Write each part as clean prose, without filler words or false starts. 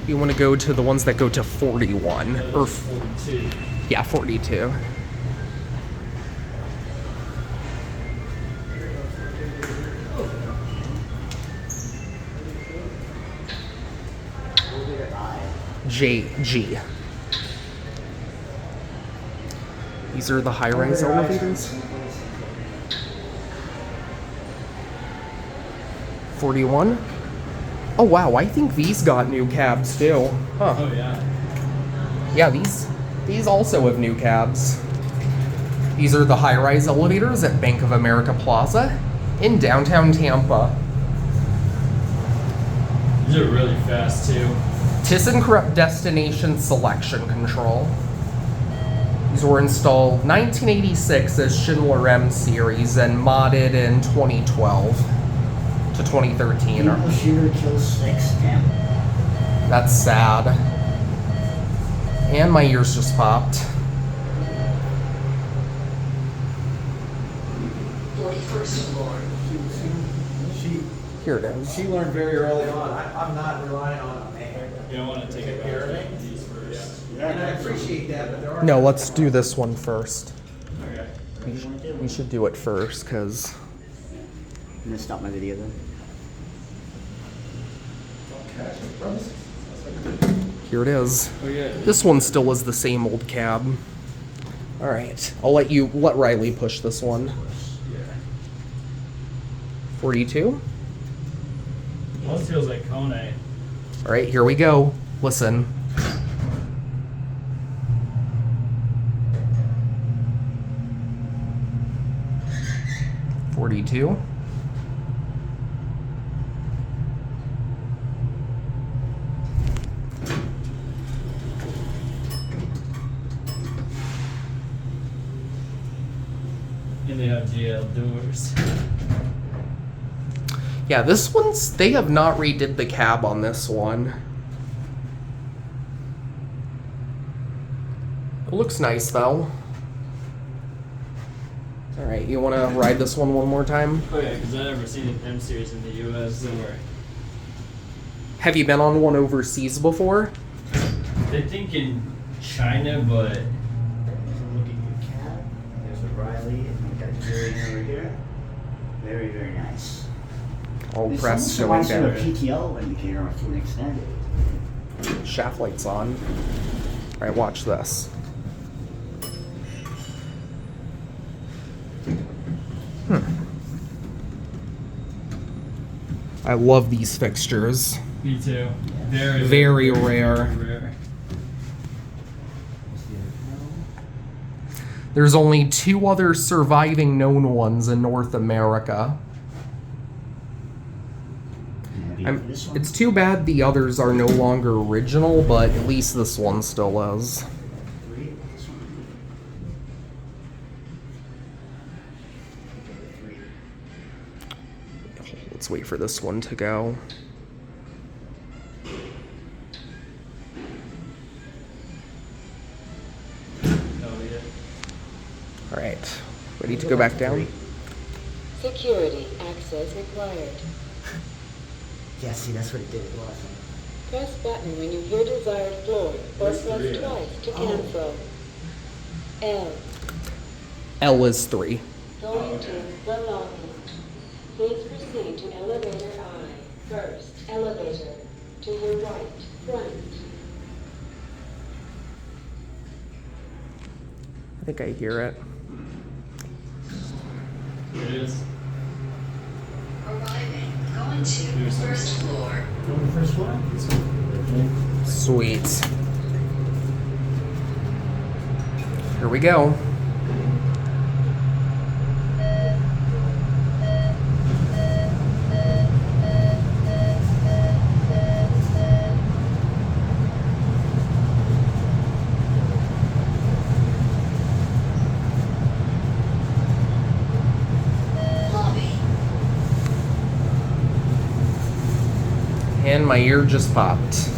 You want to go to the ones that go to 41 or 42. Yeah, 42. JG. These are the high-rise elevators. 41. Oh wow, I think these got new cabs too. Huh. Oh yeah. Yeah, these also have new cabs. These are the high-rise elevators at Bank of America Plaza in downtown Tampa. These are really fast too. Thyssenkrupp Destination Selection Control. These were installed 1986 as Schindler M Series and modded in 2012 to 2013. People shooter kills 6, damn. That's sad. And my ears just popped. 41st floor. Here it is. She learned very early on. I'm not relying on a man. You don't want to take a pair of these first. And I appreciate that, but there are No, let's do this one first. Okay. We should do it first, because... I'm gonna stop my video then. Here it is. Oh yeah. This one still is the same old cab. Alright, I'll let Riley push this one. 42? Almost feels like Kone. Alright, here we go. Listen. $42. And they have DL doors. Yeah, this one's... They have not redid the cab on this one. It looks nice, though. Alright, you want to ride this one more time? Oh yeah, because I've never seen an M Series in the U.S. somewhere. Have you been on one overseas before? They think in China, but There's a look at your cab. There's a Riley, and we got Julian over here. Very, very nice. All This press almost showing reminds me down. of a PTO indicator to an extent. Shaft lights on. Alright, watch this. I love these fixtures. me too. Very, Very rare. rare. There's only 2 other surviving known ones in North America. This one. It's too bad the others are no longer original, but at least this one still is. This one. Let's wait for this one to go. Oh yeah. Alright, ready to go back down? Security access required. Yeah, see, that's what it did. Press button when you hear desired floor, or Where's press three? twice to cancel. L. L is 3. Going to the lobby. Please proceed to elevator I. First elevator. To your right, front. I think I hear it. It is. Arriving. Going to first floor. Going to first floor? Sweet. Here we go. And my ear just popped.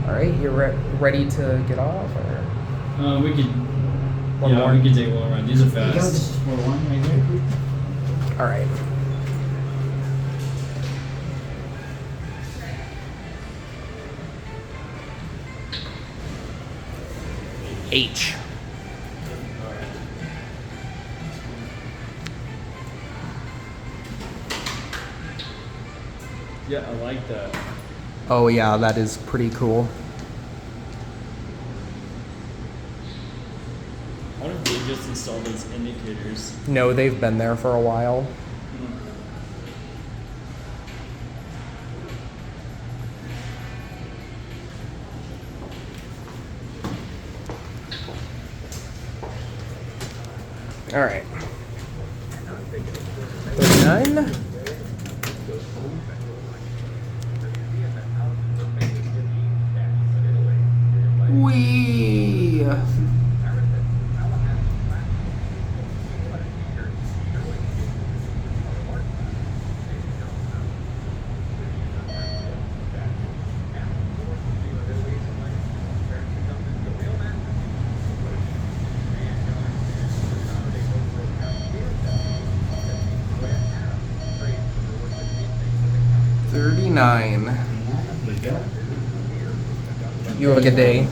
Alright, you're ready to get off? Or? We could. One more. We could take one run. These are There you go, fast. this is floor 1 right here. Alright. H. Yeah, I like that. Oh yeah, that is pretty cool. I wonder if they just installed those indicators. No, they've been there for a while. All right. 39. Wee. $39. There you go. You have a good day.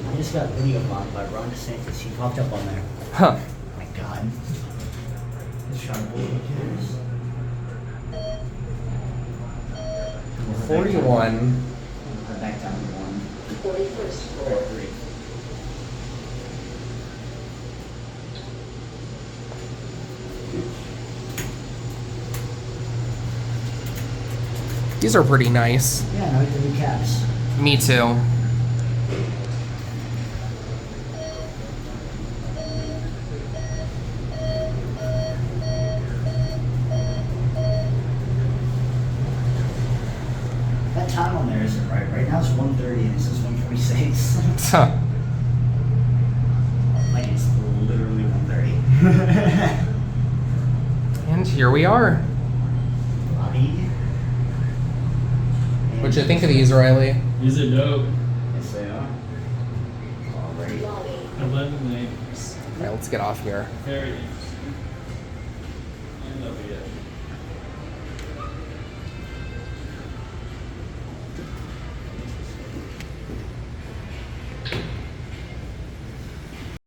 I just got a video bombed by Ron DeSantis. He popped up on there. Huh. Oh my god. Just trying to pull the kids. 41. We're back down to 1. 41st Or floor. 3. These are pretty nice. Yeah, I like the new caps. Me too. That time on there isn't right. Right now it's 1:30 and it says 1:46. Huh. Like it's literally 1:30. And here we are. Lobby. What'd you think of these, Riley? These are dope. Yes, they are. Alright. Lobby. 11 layers. All right, let's get off here. Very